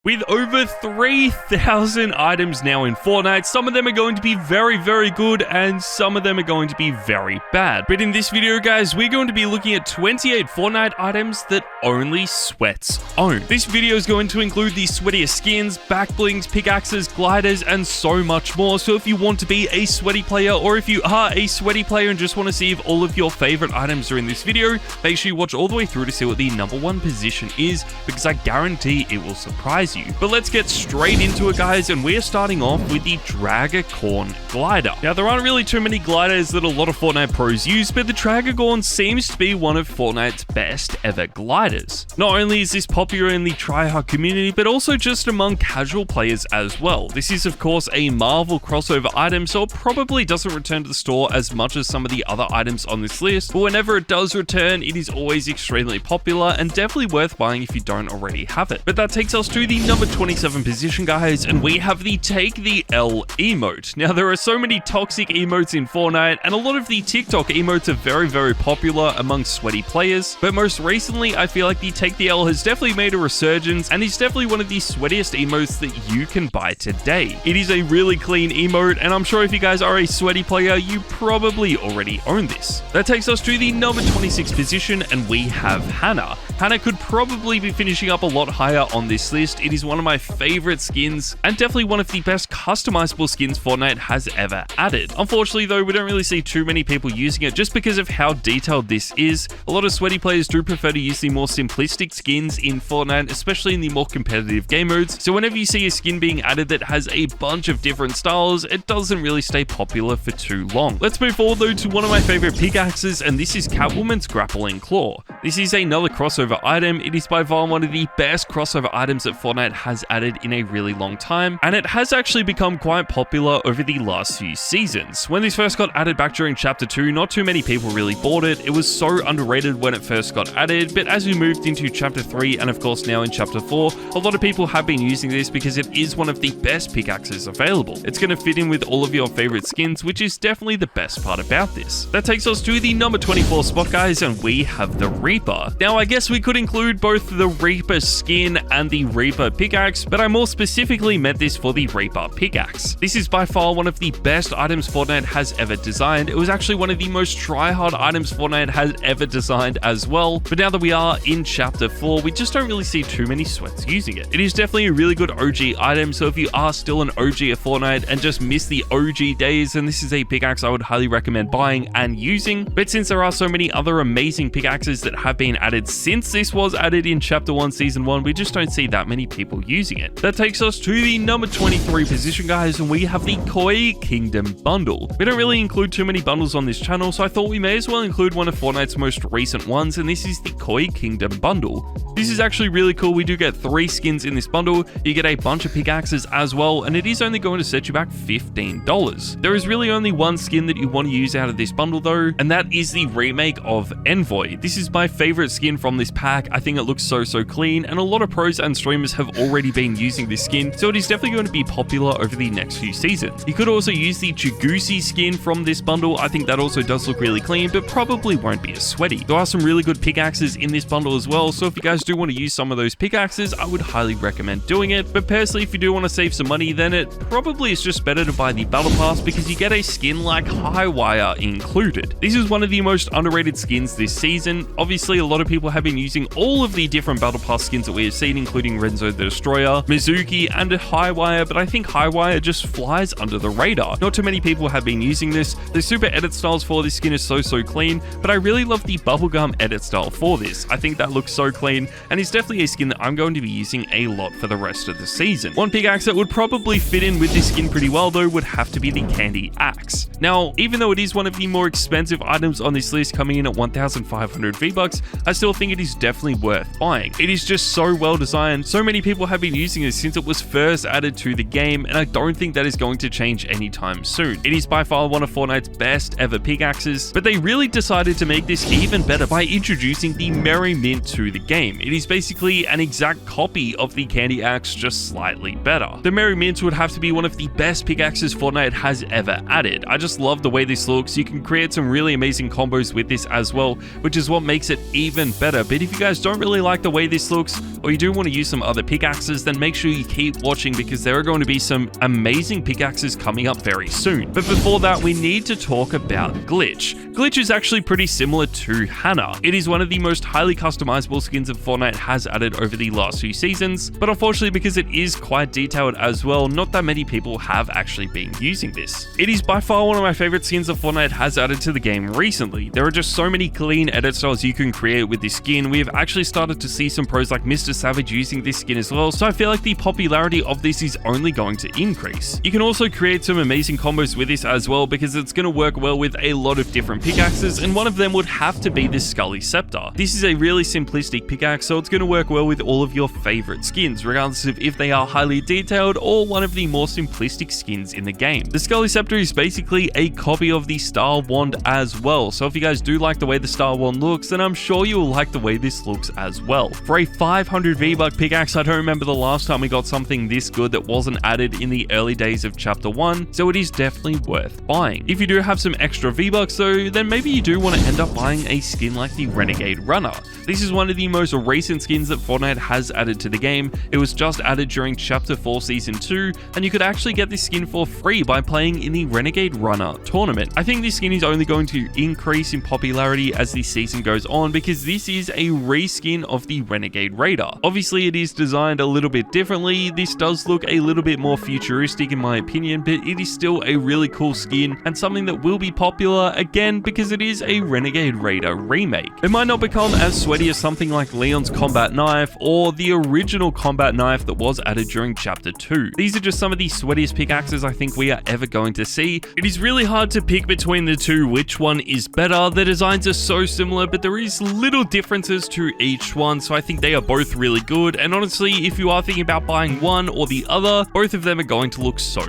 With over 3,000 items now in Fortnite, some of them are going to be very, very good and some of them are going to be very bad. But in this video, guys, we're going to be looking at 28 Fortnite items that only sweats own. This video is going to include the sweatiest skins, back blings, pickaxes, gliders, and so much more. So if you want to be a sweaty player, or if you are a sweaty player and just want to see if all of your favorite items are in this video, make sure you watch all the way through to see what the #1 position is, because I guarantee it will surprise you. But let's get straight into it, guys, and we're starting off with the Dragoncorn Glider. Now, there aren't really too many gliders that a lot of Fortnite pros use, but the Dragoncorn seems to be one of Fortnite's best ever gliders. Not only is this popular in the tryhard community, but also just among casual players as well. This is, of course, a Marvel crossover item, so it probably doesn't return to the store as much as some of the other items on this list, but whenever it does return, it is always extremely popular and definitely worth buying if you don't already have it. But that takes us to the number 27 position, guys, and we have the Take the L emote. Now, there are so many toxic emotes in Fortnite, and a lot of the TikTok emotes are very, very popular among sweaty players, but most recently, I feel like the Take the L has definitely made a resurgence, and is definitely one of the sweatiest emotes that you can buy today. It is a really clean emote, and I'm sure if you guys are a sweaty player, you probably already own this. That takes us to the number 26 position, and we have Hannah. Hannah could probably be finishing up a lot higher on this list. It is one of my favorite skins, and definitely one of the best customizable skins Fortnite has ever added. Unfortunately, though, we don't really see too many people using it just because of how detailed this is. A lot of sweaty players do prefer to use the more simplistic skins in Fortnite, especially in the more competitive game modes. So whenever you see a skin being added that has a bunch of different styles, it doesn't really stay popular for too long. Let's move forward, though, to one of my favorite pickaxes, and this is Catwoman's Grappling Claw. This is another crossover item. It is by far one of the best crossover items that Fortnite has added in a really long time, and it has actually become quite popular over the last few seasons. When this first got added back during Chapter 2, not too many people really bought it. It was so underrated when it first got added, but as we moved into Chapter 3, and of course now in Chapter 4, a lot of people have been using this because it is one of the best pickaxes available. It's going to fit in with all of your favorite skins, which is definitely the best part about this. That takes us to the number 24 spot, guys, and we have the Reaper. Now, I guess we could include both the Reaper skin and the Reaper pickaxe, but I more specifically meant this for the Reaper pickaxe. This is by far one of the best items Fortnite has ever designed. It was actually one of the most try-hard items Fortnite has ever designed as well, but now that we are in Chapter 4, we just don't really see too many sweats using it. It is definitely a really good OG item, so if you are still an OG of Fortnite and just miss the OG days, then this is a pickaxe I would highly recommend buying and using. But since there are so many other amazing pickaxes that have been added since this was added in Chapter 1 Season 1, we just don't see that many people using it. That takes us to the number 23 position, guys, and we have the Koi Kingdom bundle. We don't really include too many bundles on this channel, so I thought we may as well include one of Fortnite's most recent ones, and this is the Koi Kingdom bundle. This is actually really cool. We do get 3 skins in this bundle. You get a bunch of pickaxes as well, and it is only going to set you back $15. There is really only one skin that you want to use out of this bundle, though, and that is the remake of Envoy. This is my favorite skin from this pack. I think it looks so clean, and a lot of pros and streamers have already been using this skin, so it is definitely going to be popular over the next few seasons. You could also use the Jagusi skin from this bundle. I think that also does look really clean, but probably won't be as sweaty. There are some really good pickaxes in this bundle as well, so if you guys do want to use some of those pickaxes, I would highly recommend doing it. But personally, if you do want to save some money, then it probably is just better to buy the Battle Pass, because you get a skin like Highwire included. This is one of the most underrated skins this season. Obviously, a lot of people have been using all of the different Battle Pass skins that we have seen, including Renzo the Destroyer, Mizuki, and Highwire, but I think Highwire just flies under the radar. Not too many people have been using this. The super edit styles for this skin is so clean, but I really love the bubblegum edit style for this. I think that looks so clean, and it's definitely a skin that I'm going to be using a lot for the rest of the season. One pickaxe that would probably fit in with this skin pretty well, though, would have to be the Candy Axe. Now, even though it is one of the more expensive items on this list, coming in at 1,500 V-Bucks, I still think it is definitely worth buying. It is just so well designed. So many people have been using it since it was first added to the game, and I don't think that is going to change anytime soon. It is by far one of Fortnite's best ever pickaxes, but they really decided to make this even better by introducing the Merry Mint to the game. It is basically an exact copy of the Candy Axe, just slightly better. The Merry Mint would have to be one of the best pickaxes Fortnite has ever added. I just love the way this looks. You can create some really amazing combos with this as well, which is what makes it even better. But if you guys don't really like the way this looks, or you do want to use some other pickaxes, then make sure you keep watching because there are going to be some amazing pickaxes coming up very soon. But before that, we need to talk about Glitch. Glitch is actually pretty similar to Hannah. It is one of the most highly customizable skins that Fortnite has added over the last few seasons, but unfortunately because it is quite detailed as well, not that many people have actually been using this. It is by far one of my favorite skins that Fortnite has added to the game recently. There are just so many clean edit styles you can create with this skin. We have actually started to see some pros like Mr. Savage using this skin as well, so I feel like the popularity of this is only going to increase. You can also create some amazing combos with this as well because it's going to work well with a lot of different pickaxes, and one of them would have to be this Scully Scepter. This is a really simplistic pickaxe, so it's going to work well with all of your favorite skins, regardless of if they are highly detailed or one of the more simplistic skins in the game. The Scully Scepter is basically a copy of the Star Wand as well, so if you guys do like the way the Star Wand looks, then I'm sure you will like the way this looks as well. For a 500 V-Buck pickaxe, I don't remember the last time we got something this good that wasn't added in the early days of Chapter 1, so it is definitely worth buying. If you do have some extra V-Bucks though, then maybe you do want to end up buying a skin like the Renegade Runner. This is one of the most recent skins that Fortnite has added to the game. It was just added during Chapter 4 Season 2, and you could actually get this skin for free by playing in the Renegade Runner tournament. I think this skin is only going to increase in popularity as the season goes on because this is a reskin of the Renegade Raider. Obviously it is designed a little bit differently. This does look a little bit more futuristic in my opinion, but it is still a really cool skin and something that will be popular again because it is a Renegade Raider remake. It might not become as sweaty as something like Leon's combat knife or the original combat knife that was added during Chapter 2. These are just some of the sweatiest pickaxes I think we are ever going to see. It is really hard to pick between the two which one is better. The designs are so similar, but there is little differences to each one, so I think they are both really good, and honestly, if you are thinking about buying one or the other, both of them are going to look so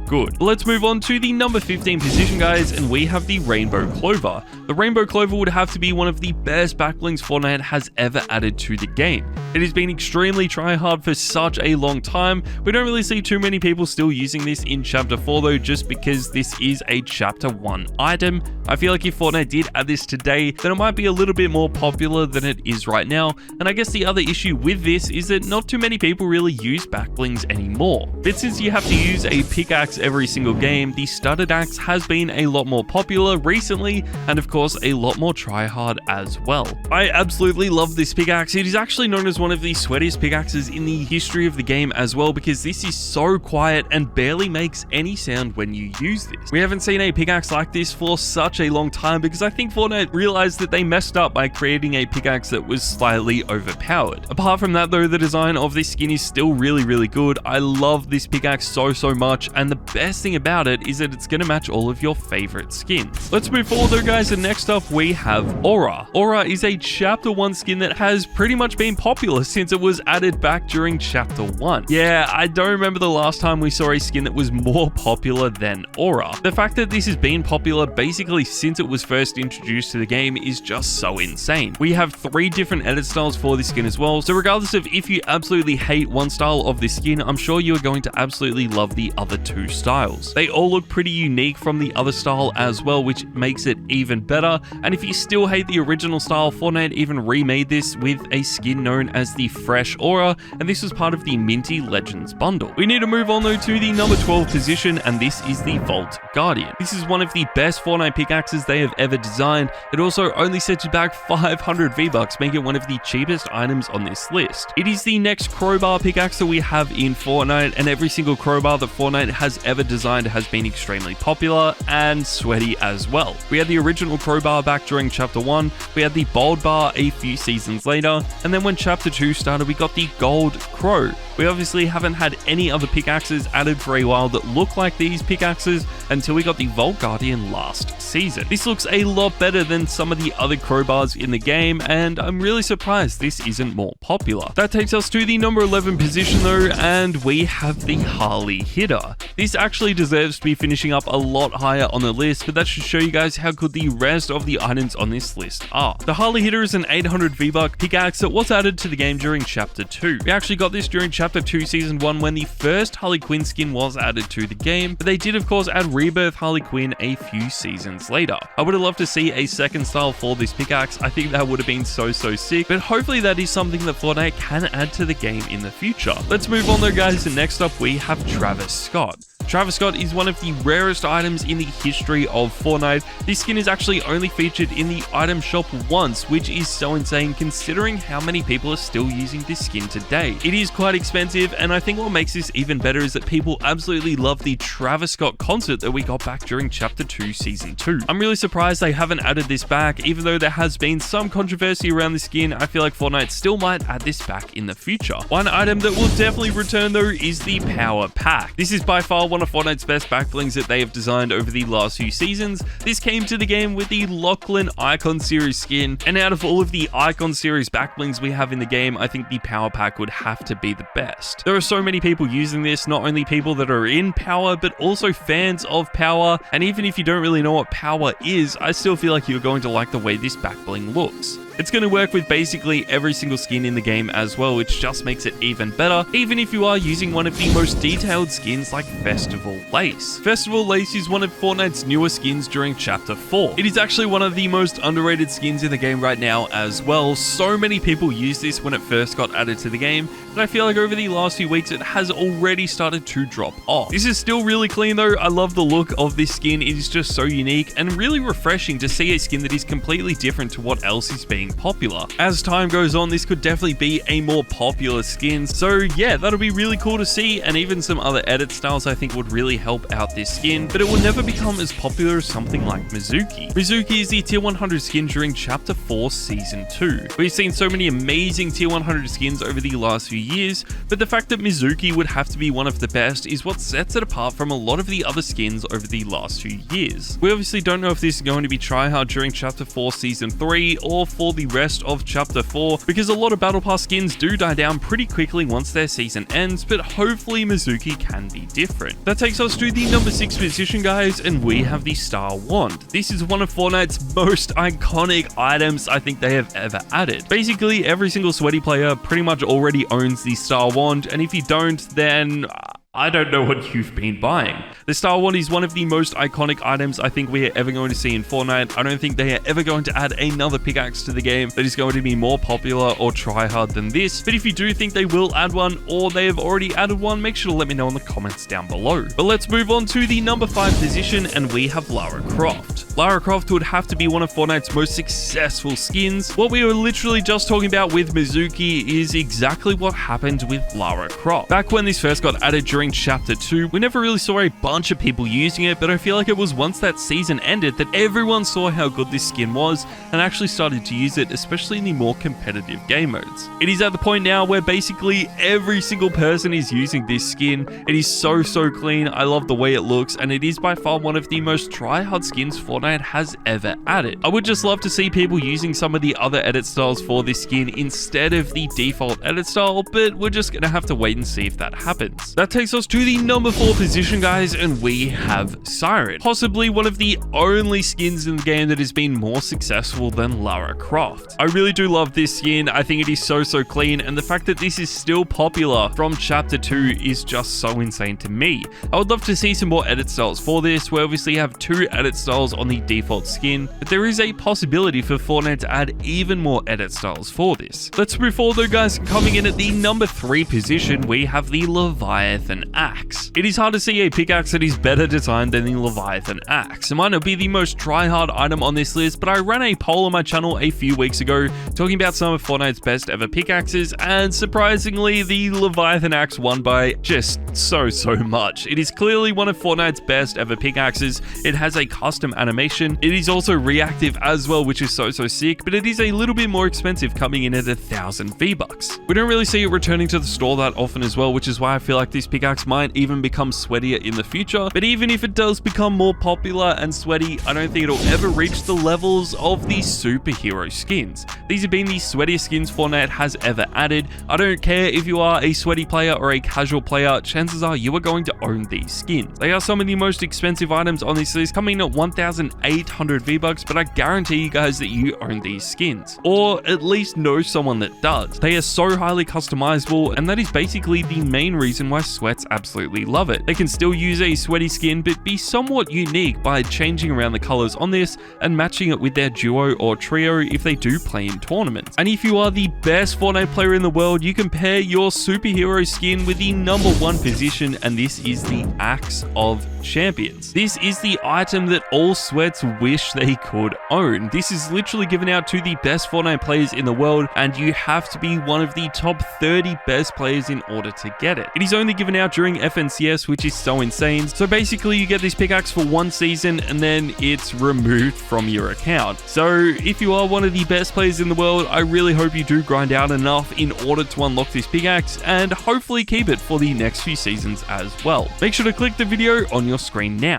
good. But let's move on to the number 15 position, guys, and we have the Rainbow Clover. The Rainbow Clover would have to be one of the best backblings Fortnite has ever added to the game. It has been extremely tryhard for such a long time. We don't really see too many people still using this in Chapter 4 though, just because this is a Chapter 1 item. I feel like if Fortnite did add this today, then it might be a little bit more popular than it is right now, and I guess the other issue with this is that not too many people really use backblings anymore. But since you have to use a pickaxe every single game, the studded axe has been a lot more popular recently, and of course a lot more tryhard as well. I absolutely love this pickaxe. It is actually known as one of the sweatiest pickaxes in the history of the game as well, because this is so quiet and barely makes any sound when you use this. We haven't seen a pickaxe like this for such a long time because I think Fortnite realized that they messed up by creating a pickaxe that was slightly overpowered. Apart from that though, the design of this skin is still really good. I love this pickaxe so much, and the best thing about it is that it's going to match all of your favorite skins. Let's move forward though, guys, and next up we have Aura. Aura is a Chapter 1 skin that has pretty much been popular since it was added back during Chapter 1. Yeah, I don't remember the last time we saw a skin that was more popular than Aura. The fact that this has been popular basically since it was first introduced to the game is just so insane. We have 3 different edit styles for this skin as well, so regardless of if you absolutely hate one style of this skin, I'm sure you are going to absolutely love the other 2 styles. They all look pretty unique from the other style as well, which makes it even better. And if you still hate the original style, Fortnite even remade this with a skin known as the Fresh Aura, and this was part of the Minty Legends bundle. We need to move on though to the number 12 position, and this is the Vault Guardian. This is one of the best Fortnite pickaxes they have ever designed. It also only sets you back 500 V-Bucks, making it one of the cheapest items on this list. It is the next crowbar pickaxe that we have in Fortnite, and every single crowbar that Fortnite has ever designed has been extremely popular and sweaty as well. We had the original crowbar back during Chapter 1, we had the bold bar a few seasons later, and then when Chapter 2 started, we got the gold crow. We obviously haven't had any other pickaxes added for a while that look like these pickaxes until we got the Vault Guardian last season. This looks a lot better than some of the other crowbars in the game, and I'm really surprised this isn't more popular. That takes us to the number 11 position though, and we have the Harley Hitter. This actually deserves to be finishing up a lot higher on the list, but that should show you guys how good the rest of the items on this list are. The Harley Hitter is an 800 V-Buck pickaxe that was added to the game during Chapter 2. We actually got this during Chapter Chapter 2 Season 1 when the first Harley Quinn skin was added to the game, but they did of course add Rebirth Harley Quinn a few seasons later. I would have loved to see a second style for this pickaxe. I think that would have been so sick, but hopefully that is something that Fortnite can add to the game in the future. Let's move on though guys, and next up we have Travis Scott. Travis Scott is one of the rarest items in the history of Fortnite. This skin is actually only featured in the item shop once, which is so insane considering how many people are still using this skin today. It is quite expensive, and I think what makes this even better is that people absolutely love the Travis Scott concert that we got back during Chapter 2 Season 2. I'm really surprised they haven't added this back, even though there has been some controversy around the skin. I feel like Fortnite still might add this back in the future. One item that will definitely return though is the Power Pack. This is by far one of Fortnite's best back blings that they have designed over the last few seasons. This came to the game with the Lachlan Icon Series skin, and out of all of the Icon Series back blings we have in the game, I think the Power Pack would have to be the best. There are so many people using this, not only people that are in Power, but also fans of Power, and even if you don't really know what Power is, I still feel like you're going to like the way this back bling looks. It's going to work with basically every single skin in the game as well, which just makes it even better, even if you are using one of the most detailed skins like Festival Lace. Festival Lace is one of Fortnite's newer skins during Chapter 4. It is actually one of the most underrated skins in the game right now as well. So many people used this when it first got added to the game, and I feel like over the last few weeks it has already started to drop off. This is still really clean though. I love the look of this skin. It is just so unique and really refreshing to see a skin that is completely different to what else is being popular. As time goes on, this could definitely be a more popular skin, so yeah, that'll be really cool to see, and even some other edit styles I think would really help out this skin, but it will never become as popular as something like Mizuki. Mizuki is the tier 100 skin during Chapter 4 Season 2. We've seen so many amazing tier 100 skins over the last few years, but the fact that Mizuki would have to be one of the best is what sets it apart from a lot of the other skins over the last few years. We obviously don't know if this is going to be Tryhard during Chapter 4 Season 3 or for the rest of Chapter 4, because a lot of Battle Pass skins do die down pretty quickly once their season ends, but hopefully Mizuki can be different. That takes us to the number 6 position guys, and we have the Star Wand. This is one of Fortnite's most iconic items I think they have ever added. Basically every single sweaty player pretty much already owns the Star Wand, and if you don't, then I don't know what you've been buying. The Star Wand is one of the most iconic items I think we are ever going to see in Fortnite. I don't think they are ever going to add another pickaxe to the game that is going to be more popular or try hard than this. But if you do think they will add one, or they have already added one, make sure to let me know in the comments down below. But let's move on to the number 5 position, and we have Lara Croft. Lara Croft would have to be one of Fortnite's most successful skins. What we were literally just talking about with Mizuki is exactly what happened with Lara Croft. Back when this first got added during Chapter 2, we never really saw a bunch of people using it, but I feel like it was once that season ended that everyone saw how good this skin was and actually started to use it, especially in the more competitive game modes. It is at the point now where basically every single person is using this skin. It is so clean. I love the way it looks, and it is by far one of the most try-hard skins Fortnite has ever added. I would just love to see people using some of the other edit styles for this skin instead of the default edit style, but we're just gonna have to wait and see if that happens. That takes us to the number 4 position guys, and we have Siren. Possibly one of the only skins in the game that has been more successful than Lara Croft. I really do love this skin. I think it is so clean, and the fact that this is still popular from Chapter 2 is just so insane to me. I would love to see some more edit styles for this. We obviously have 2 edit styles on the default skin, but there is a possibility for Fortnite to add even more edit styles for this. Let's move forward though guys. Coming in at the number 3 position, we have the Leviathan Ax. It is hard to see a pickaxe that is better designed than the Leviathan Ax. It might not be the most try-hard item on this list, but I ran a poll on my channel a few weeks ago talking about some of Fortnite's best ever pickaxes, and surprisingly the Leviathan Ax won by just so much. It is clearly one of Fortnite's best ever pickaxes. It has a custom animation. It is also reactive as well, which is so sick, but it is a little bit more expensive, coming in at 1,000 V-Bucks. We don't really see it returning to the store that often as well, which is why I feel like this pickaxe pickaxe might even become sweatier in the future, but even if it does become more popular and sweaty, I don't think it'll ever reach the levels of the superhero skins. These have been the sweatiest skins Fortnite has ever added. I don't care if you are a sweaty player or a casual player, chances are you are going to own these skins. They are some of the most expensive items on this list, coming at 1,800 V-Bucks, but I guarantee you guys that you own these skins, or at least know someone that does. They are so highly customizable, and that is basically the main reason why sweats absolutely love it. They can still use a sweaty skin, but be somewhat unique by changing around the colors on this and matching it with their duo or trio if they do play in tournaments. And if you are the best Fortnite player in the world, you can pair your superhero skin with the #1 position, and this is the Axe of Champions. This is the item that all sweats wish they could own. This is literally given out to the best Fortnite players in the world, and you have to be one of the top 30 best players in order to get it. It is only given out during FNCS, which is so insane. So basically you get this pickaxe for 1 season and then it's removed from your account. So if you are one of the best players in the world, I really hope you do grind out enough in order to unlock this pickaxe and hopefully keep it for the next few seasons as well. Make sure to click the video on your screen now.